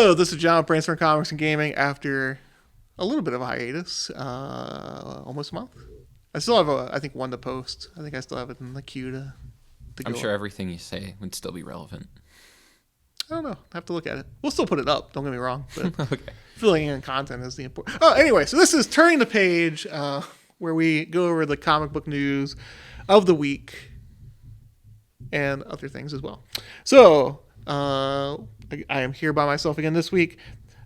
Hello, this is John with Brainstorm Comics and Gaming after a little bit of a hiatus, almost a month. I still have, I think, one to post. I think I still have it in the queue to go. I'm sure everything you say would still be relevant. I don't know. I have to look at it. We'll still put it up. Don't get me wrong. But Okay. filling in content is the important. Oh, anyway, so this is Turning the Page, where we go over the comic book news of the week and other things as well. So, I am here by myself again this week.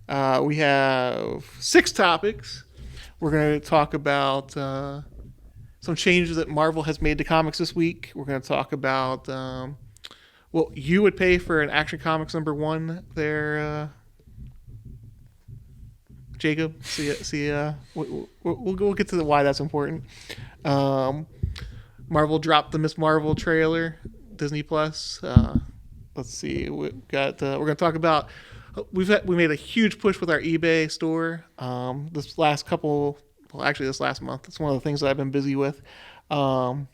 We have 6 topics. We're going to talk about some changes that Marvel has made to comics this week. We're going to talk about what you would pay for an Action Comics #1 there, Jacob. We'll get to why that's important. Marvel dropped the Miss Marvel trailer, Disney Plus. Let's see. We're going to talk about. We made a huge push with our eBay store. This last month. It's one of the things that I've been busy with. Of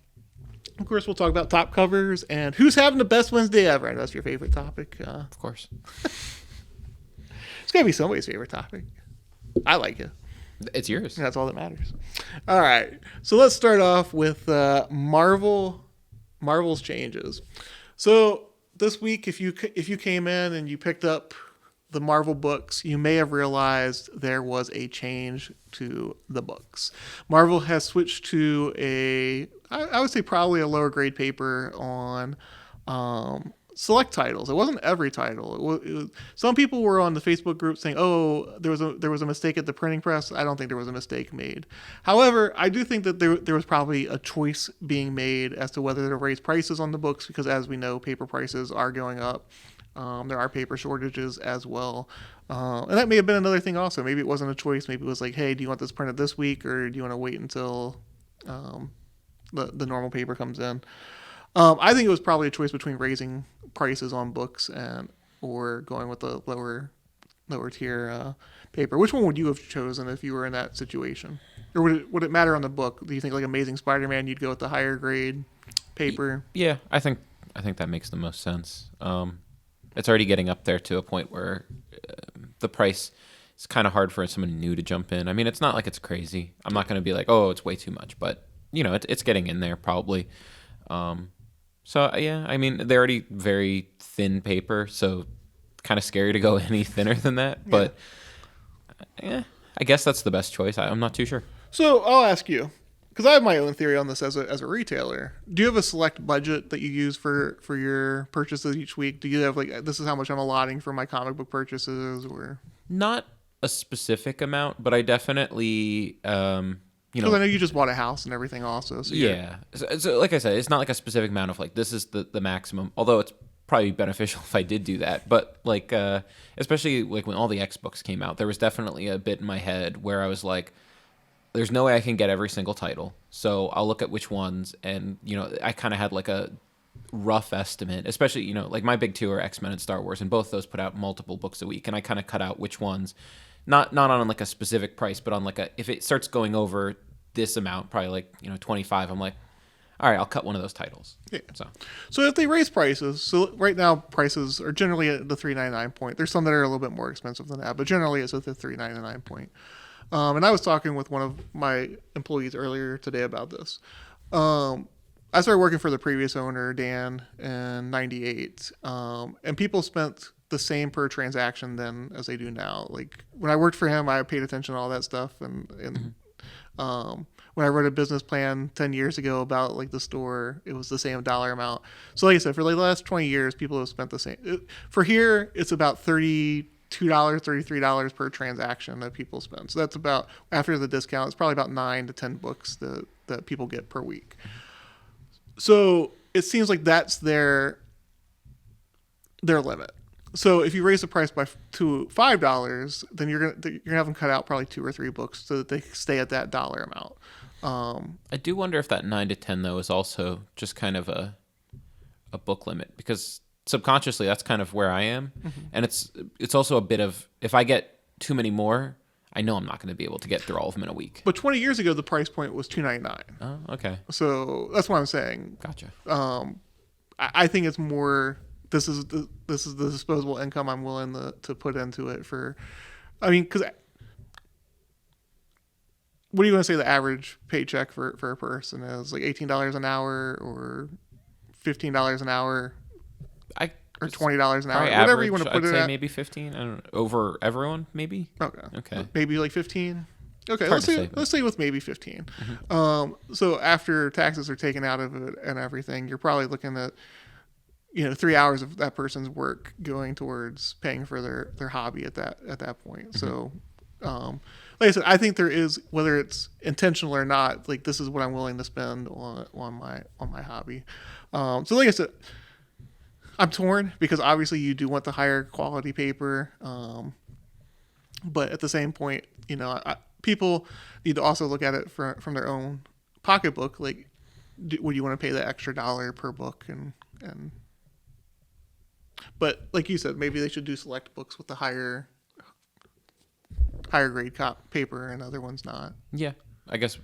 course, we'll talk about top covers and who's having the best Wednesday ever. I know that's your favorite topic. Of course. It's got to be somebody's favorite topic. I like it. It's yours. That's all that matters. All right. So let's start off with Marvel's changes. So this week, if you came in and you picked up the Marvel books, you may have realized there was a change to the books. Marvel has switched to I would say probably a lower grade paper on select titles. It wasn't every title. Some people were on the Facebook group saying, "Oh, there was a mistake at the printing press." I don't think there was a mistake made. However, I do think that there was probably a choice being made as to whether to raise prices on the books because, as we know, paper prices are going up. There are paper shortages as well. And that may have been another thing also. Maybe it wasn't a choice. Maybe it was like, hey, do you want this printed this week or do you want to wait until the normal paper comes in? I think it was probably a choice between raising prices on books or going with the lower tier paper. Which one would you have chosen if you were in that situation? Or would it matter on the book? Do you think like Amazing Spider-Man, you'd go with the higher grade paper? Yeah, I think that makes the most sense. It's already getting up there to a point where the price is kind of hard for someone new to jump in. I mean, it's not like it's crazy. I'm not going to be like, oh, it's way too much, but it's getting in there probably. So yeah, I mean, they're already very thin paper, so kind of scary to go any thinner than that. But yeah, I guess that's the best choice. I'm not too sure. So I'll ask you, because I have my own theory on this as a retailer. Do you have a select budget that you use for your purchases each week? Do you have like, this is how much I'm allotting for my comic book purchases, or not a specific amount, but I definitely because I know you just bought a house and everything also. So yeah. So like I said, it's not like a specific amount of like this is the maximum. Although it's probably beneficial if I did do that. But like especially like when all the X books came out, there was definitely a bit in my head where I was like, there's no way I can get every single title. So I'll look at which ones, and I kind of had like a rough estimate, especially like my big 2 are X-Men and Star Wars, and both those put out multiple books a week, and I kind of cut out which ones, not on like a specific price, but on like if it starts going over this amount, probably like 25, I'm like, all right, I'll cut one of those titles. Yeah. So if they raise prices, so right now prices are generally at the $3.99 point. There's some that are a little bit more expensive than that, but generally it's at the $3.99 point. And I was talking with one of my employees earlier today about this. I started working for the previous owner, Dan, in '98, and people spent the same per transaction then as they do now. Like when I worked for him, I paid attention to all that stuff, and when I wrote a business plan 10 years ago about like the store, it was the same dollar amount. So like I said, for like the last 20 years, people have spent the same. For here, it's about $32, $33 per transaction that people spend. So that's about, after the discount, it's probably about 9 to 10 books that people get per week. So it seems like that's their limit. So if you raise the price to $5, then you're gonna have them cut out probably 2 or 3 books so that they stay at that dollar amount. I do wonder if that 9 to 10 though is also just kind of a book limit, because subconsciously that's kind of where I am, and it's also a bit of, if I get too many more, I know I'm not going to be able to get through all of them in a week. But 20 years ago, the price point was $2.99. Oh, okay. So that's what I'm saying. Gotcha. I think it's more this is the disposable income I'm willing to put into it for. I mean, because what are you going to say the average paycheck for a person is? Like $18 an hour or $15 an hour I or $20 an hour, probably whatever average, you want to put I'd it say at. maybe 15. I don't know, over everyone, maybe. Okay. Maybe like 15. Okay, Hard to say, let's say with maybe 15. Mm-hmm. So after taxes are taken out of it and everything, you're probably looking at 3 hours of that person's work going towards paying for their hobby at that point. Mm-hmm. So, like I said, I think there is, whether it's intentional or not, like this is what I'm willing to spend on my hobby. So like I said, I'm torn because obviously you do want the higher quality paper, but at the same point, people need to also look at it from their own pocketbook. Like, would you want to pay that extra dollar per book? And but like you said, maybe they should do select books with the higher grade paper and other ones not. Yeah, I guess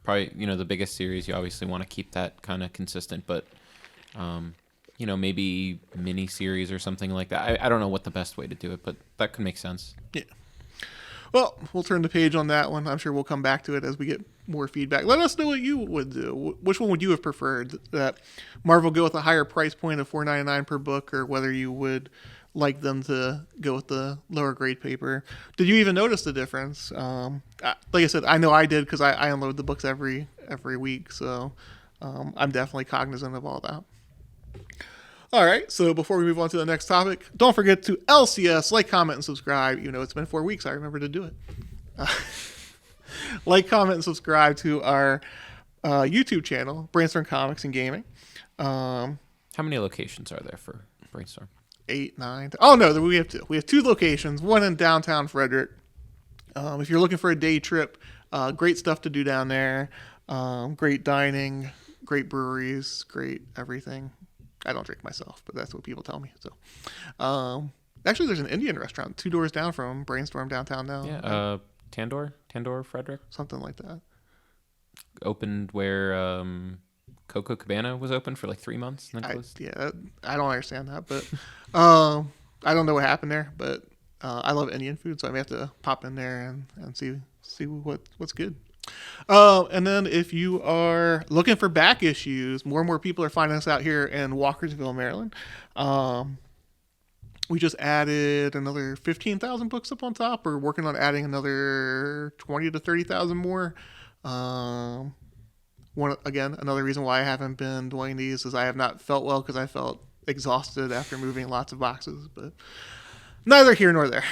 probably the biggest series you obviously want to keep that kind of consistent, but maybe mini series or something like that. I don't know what the best way to do it, but that could make sense. Yeah. Well, we'll turn the page on that one. I'm sure we'll come back to it as we get more feedback. Let us know what you would do. Which one would you have preferred? That Marvel go with a higher price point of $4.99 per book, or whether you would like them to go with the lower grade paper? Did you even notice the difference? Like I said, I know I did because I unload the books every week, so I'm definitely cognizant of all that. All right, so before we move on to the next topic, don't forget to LCS, like, comment, and subscribe. Even though it's been 4 weeks, I remember to do it. Like, comment, and subscribe to our YouTube channel, Brainstorm Comics and Gaming. How many locations are there for Brainstorm? 8, 9. Oh, no, we have 2. We have 2 locations, one in downtown Frederick. If you're looking for a day trip, great stuff to do down there. Great dining, great breweries, great everything. I don't drink myself, but that's what people tell me. So, actually, there's an Indian restaurant 2 doors down from Brainstorm downtown now. Yeah, Tandor, Frederick. Something like that. Opened where Coco Cabana was open for like 3 months. And then closed. I don't understand that, but I don't know what happened there. But I love Indian food, so I may have to pop in there and see what's good. And then if you are looking for back issues, more and more people are finding us out here in Walkersville, Maryland. We just added another 15,000 books up on top. We're working on adding another 20 to 30,000 more. Another reason why I haven't been doing these is I have not felt well because I felt exhausted after moving lots of boxes, but neither here nor there.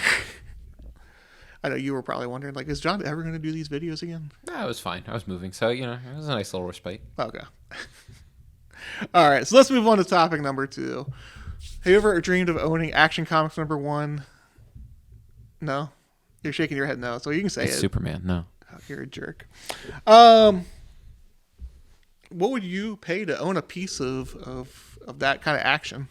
I know you were probably wondering, like, is John ever going to do these videos again? No, it was fine. I was moving, so, it was a nice little respite. Okay. All right, so let's move on to topic number 2. Have you ever dreamed of owning Action Comics #1? No? You're shaking your head no, so you can say it's it. Superman, no. Oh, you're a jerk. What would you pay to own a piece of that kind of action?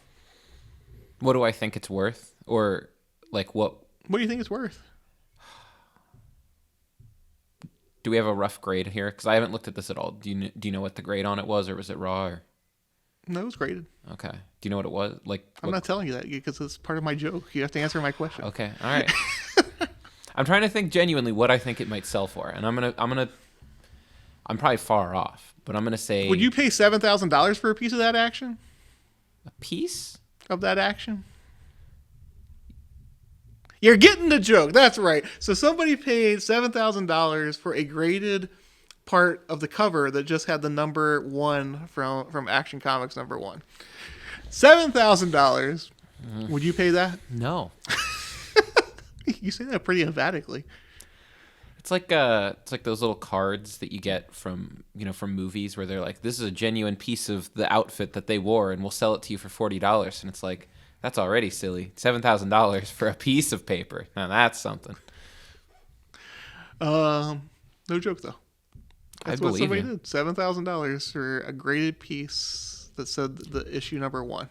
What do I think it's worth? Or, like, what? What do you think it's worth? Do we have a rough grade here? Because I haven't looked at this at all. Do you know what the grade on it was, or was it raw? Or? No, it was graded. Okay. Do you know what it was? I'm not telling you that because it's part of my joke. You have to answer my question. Okay. All right. I'm trying to think genuinely what I think it might sell for, and I'm probably far off, but I'm gonna say. Would you pay $7,000 for a piece of that action? A piece of that action? You're getting the joke. That's right. So somebody paid $7,000 for a graded part of the cover that just had the number 1 from Action Comics #1. $7,000. Would you pay that? No. You say that pretty emphatically. It's like those little cards that you get from movies where they're like, this is a genuine piece of the outfit that they wore, and we'll sell it to you for $40, and it's like. That's already silly. $7,000 for a piece of paper. Now that's something. No joke though. That's what somebody did. $7,000 for a graded piece that said the issue #1.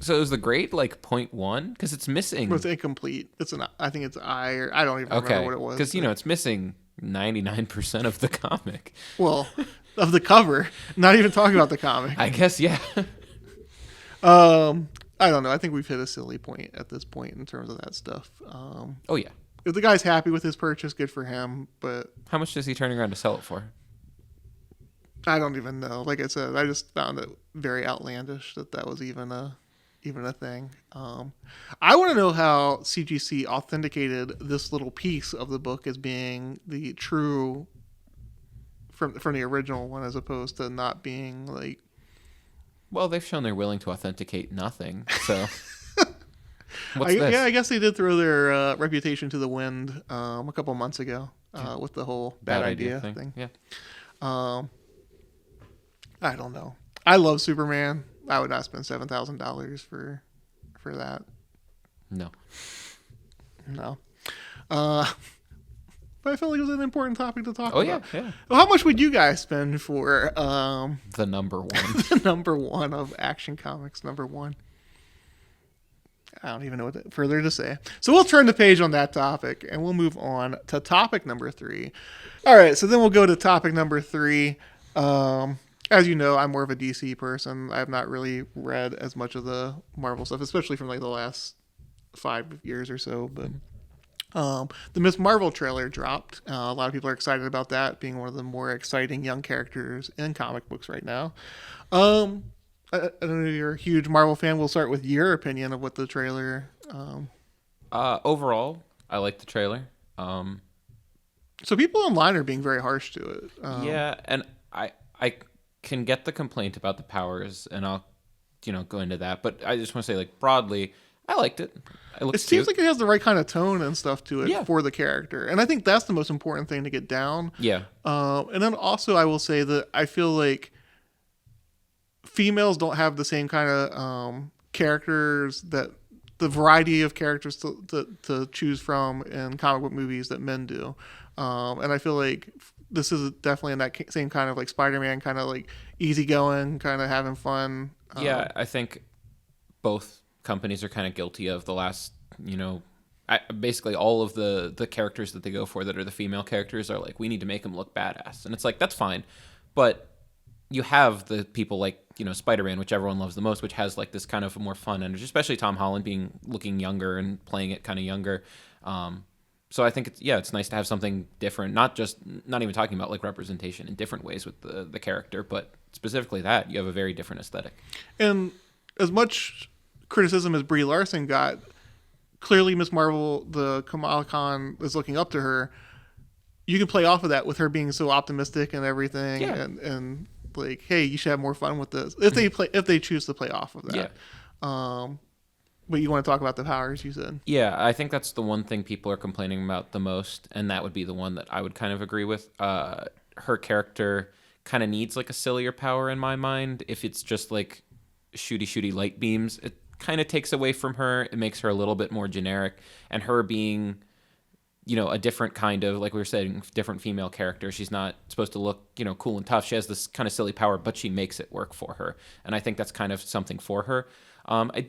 So is the grade like 0.1? Because it's missing. It's incomplete. I think it's I, or I don't even remember what it was. Because it's missing 99% of the comic. Well, of the cover. Not even talking about the comic. I guess, yeah. I don't know. I think we've hit a silly point at this point in terms of that stuff. Oh yeah. If the guy's happy with his purchase, good for him. But How much is he turning around to sell it for? I don't even know. Like I said, I just found it very outlandish that was even a thing. I want to know how CGC authenticated this little piece of the book as being the true from the original one, as opposed to not being like. Well, they've shown they're willing to authenticate nothing. So what's this? Yeah, I guess they did throw their reputation to the wind a couple months ago with the whole bad idea thing. Yeah. I don't know. I love Superman. I would not spend $7,000 for that. No. But I felt like it was an important topic to talk Oh about. yeah. Well, how much would you guys spend for The number one. the number one of Action Comics number one? I don't even know what further to say. So we'll turn the page on that topic and we'll move on to topic number 3. All right, so then we'll go to topic number 3. As you know, I'm more of a DC person. I have not really read as much of the Marvel stuff, especially from like the last 5 years or so. But the Miss Marvel trailer dropped. A lot of people are excited about that, being one of the more exciting young characters in comic books right now. I don't know if you're a huge Marvel fan. We'll start with your opinion of what the trailer. Overall, I like the trailer. So people online are being very harsh to it. Yeah, and I can get the complaint about the powers, and I'll go into that. But I just want to say, like, broadly, I liked it. It seems like it has the right kind of tone and stuff to it for the character, and I think that's the most important thing to get down. Yeah. And then also, I will say that I feel like females don't have the same kind of characters, that the variety of characters to choose from in comic book movies that men do. And I feel like this is definitely in that same kind of like Spider-Man, kind of like easygoing, kind of having fun. Yeah, I think both companies are kind of guilty of the last, basically all of the characters that they go for that are the female characters are like, we need to make them look badass. And it's like, that's fine. But you have the people like, Spider-Man, which everyone loves the most, which has like this kind of more fun energy, especially Tom Holland looking younger and playing it kind of younger. So I think it's nice to have something different, not even talking about like representation in different ways with the character, but specifically that you have a very different aesthetic. And as much criticism as Brie Larson got, clearly Miss Marvel, the Kamala Khan is looking up to her. You can play off of that with her being so optimistic and everything, and like, hey, you should have more fun with this if they choose to play off of that. Yeah. But you want to talk about the powers, you said? Yeah, I think that's the one thing people are complaining about the most, and that would be the one that I would kind of agree with. Her character kind of needs like a sillier power in my mind. If it's just like shooty light beams, it kind of takes away from her. It makes her a little bit more generic. And her being, a different kind of, like we were saying, different female character. She's not supposed to look, cool and tough. She has this kind of silly power, but she makes it work for her. And I think that's kind of something for her.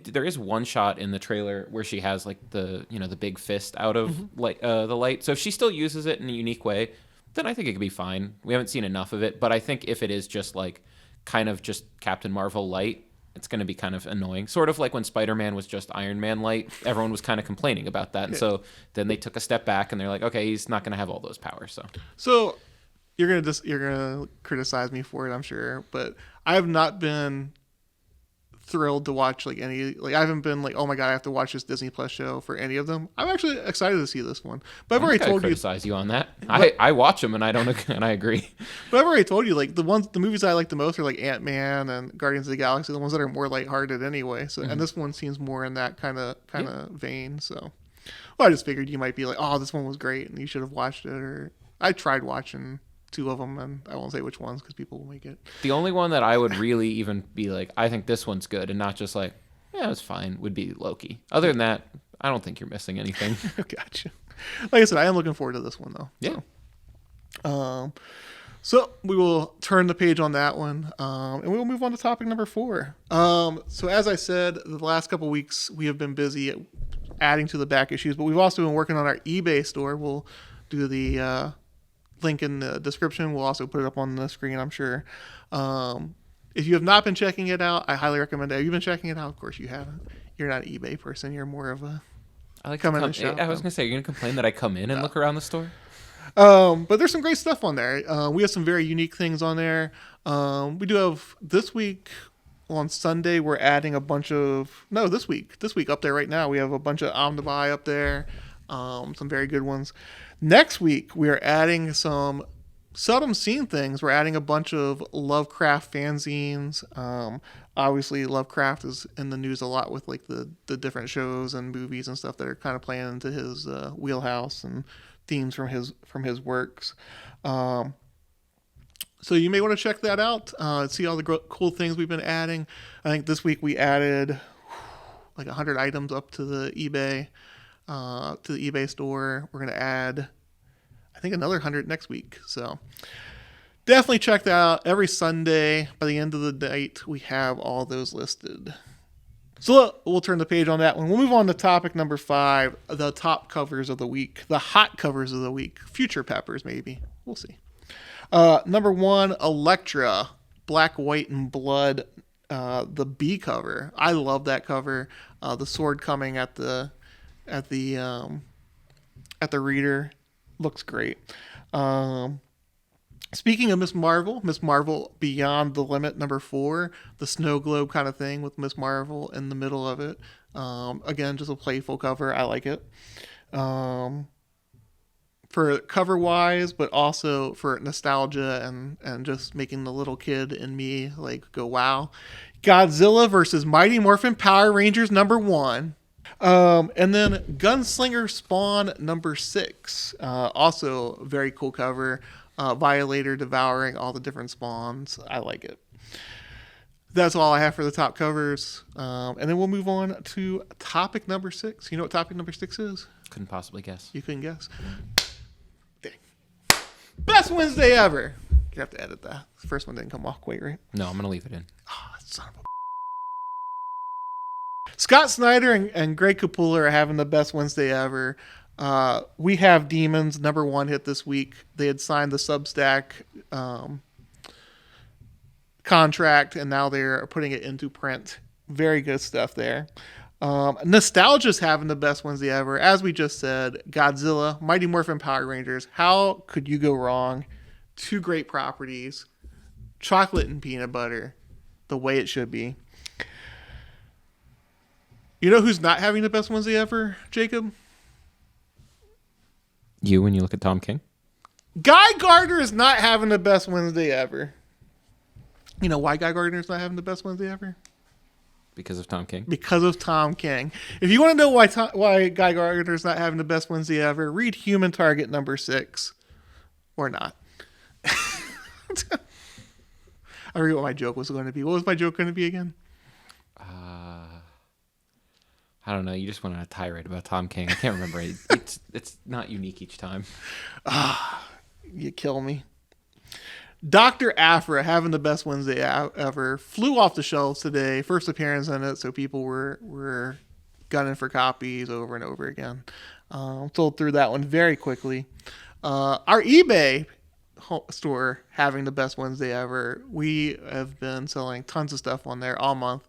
There is one shot in the trailer where she has like the big fist out of the light. So if she still uses it in a unique way, then I think it could be fine. We haven't seen enough of it, but I think if it is just like kind of just Captain Marvel light, it's going to be kind of annoying. Sort of like when Spider-Man was just Iron Man light, everyone was kind of complaining about that. And so then they took a step back and they're like, okay, he's not going to have all those powers. So you're gonna criticize me for it, I'm sure, but I have not been thrilled to watch like any, like I haven't been like, oh my god, I have to watch this Disney Plus show for any of them. I'm actually excited to see this one, but I've already told you. Criticize you on that. I watch them and I agree. But I've already told you, like the movies I like the most are like Ant-Man and Guardians of the Galaxy, the ones that are more lighthearted anyway. So and this one seems more in that kind of vein. So, well, I just figured you might be like, oh, this one was great and you should have watched it. Or I tried watching 2 of them, and I won't say which ones because people will make it. The only one that I would really even be like, I think this one's good, and not just like, yeah, it's fine, would be Loki. Other than that, I don't think you're missing anything. Gotcha. Like I said, I am looking forward to this one though. Yeah. So we will turn the page on that one, and we will move on to topic number 4. So as I said, the last couple weeks we have been busy adding to the back issues, but we've also been working on our eBay store. We'll do the link in the description. We'll also put it up on the screen, I'm sure. If you have not been checking it out, I highly recommend it. Have you been checking it out? Of course you haven't. You're not an eBay person. You're more of a I like come to in come. and shop. I was gonna say, you're gonna complain that I come in and look around the store. But there's some great stuff on there. We have some very unique things on there. We do have this week on Sunday. We're adding a bunch of this week up there right now. We have a bunch of Omnibuy up there. Some very good ones. Next week we are adding some seldom seen things. We're adding a bunch of Lovecraft fanzines. Obviously Lovecraft is in the news a lot with like the different shows and movies and stuff that are kind of playing into his wheelhouse and themes from his works. So you may want to check that out. See all the cool things we've been adding. I think this week we added like 100 items up to the eBay store. We're gonna add, I think, another 100 next week. So definitely check that out. Every Sunday by the end of the night, we have all those listed. So we'll turn the page on that one. We'll move on to topic number 5, the top covers of the week, the hot covers of the week, future peppers maybe. We'll see. Number 1, Elektra, Black, White, and Blood, the B cover. I love that cover. The sword coming at the reader looks great. Speaking of Miss Marvel Beyond the Limit number 4, the snow globe kind of thing with Miss Marvel in the middle of it. Again, just a playful cover. I like it. For cover wise, but also for nostalgia and just making the little kid in me like go wow. Godzilla versus Mighty Morphin Power Rangers number 1. And then Gunslinger Spawn number 6. Also very cool cover. Violator devouring all the different spawns. I like it. That's all I have for the top covers. And then we'll move on to topic number 6. You know what topic number 6 is? Couldn't possibly guess. You couldn't guess? Dang. Best Wednesday ever. You have to edit that. The first one didn't come off quite right. No, I'm gonna leave it in. Oh, son of a... Scott Snyder and Greg Capullo are having the best Wednesday ever. We Have Demons, number 1 hit this week. They had signed the Substack contract, and now they're putting it into print. Very good stuff there. Nostalgia's having the best Wednesday ever. As we just said, Godzilla, Mighty Morphin Power Rangers. How could you go wrong? 2 great properties. Chocolate and peanut butter. The way it should be. You know who's not having the best Wednesday ever, Jacob? You, when you look at Tom King? Guy Gardner is not having the best Wednesday ever. You know why Guy Gardner is not having the best Wednesday ever? Because of Tom King? Because of Tom King. If you want to know why Guy Gardner is not having the best Wednesday ever, read Human Target number 6. Or not. I forget what my joke was going to be. What was my joke going to be again? I don't know. You just went on a tirade about Tom King. I can't remember. It's not unique each time. You kill me. Dr. Aphra having the best Wednesday ever. Flew off the shelves today. First appearance in it, so people were gunning for copies over and over again. Sold through that one very quickly. Our eBay store having the best Wednesday ever. We have been selling tons of stuff on there all month.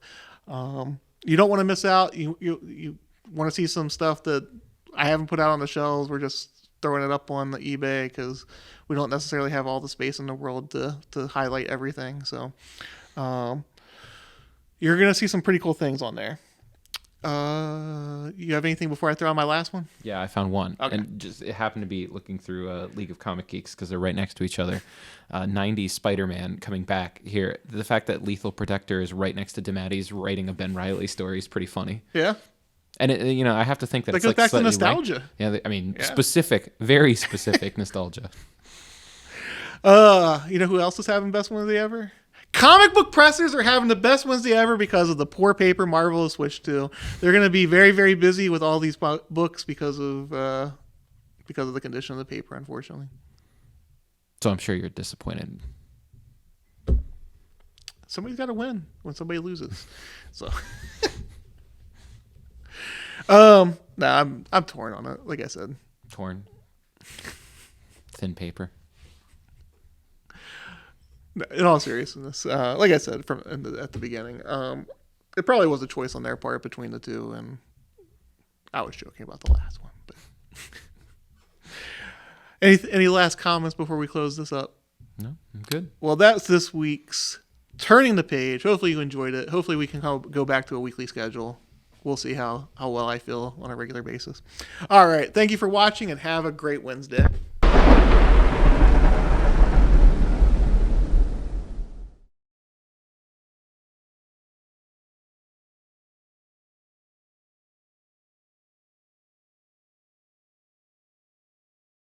You don't want to miss out. You want to see some stuff that I haven't put out on the shelves. We're just throwing it up on the eBay because we don't necessarily have all the space in the world to highlight everything. So you're going to see some pretty cool things on there. You have anything before I throw out my last one? Yeah, I found one. Okay. And just it happened to be looking through League of Comic Geeks because they're right next to each other. 90s Spider-Man coming back here. The fact that Lethal Protector is right next to DeMatteis writing a Ben Reilly story is pretty funny. Yeah. And I have to think that That it's goes like back to slightly nostalgia. Yeah, specific, very specific nostalgia. You know who else is having best Wednesday ever? Comic book pressers are having the best Wednesday ever because of the poor paper Marvel has switched to. They're going to be very, very busy with all these books because of the condition of the paper, unfortunately. So I'm sure you're disappointed. Somebody's got to win when somebody loses. So, no, I'm torn on it. Like I said, Torn. Thin paper. In all seriousness, like I said at the beginning, it probably was a choice on their part between the two, and I was joking about the last one. But any last comments before we close this up? No, I'm good. Well, that's this week's Turning the Page. Hopefully you enjoyed it. Hopefully we can go back to a weekly schedule. We'll see how well I feel on a regular basis. All right. Thank you for watching, and have a great Wednesday.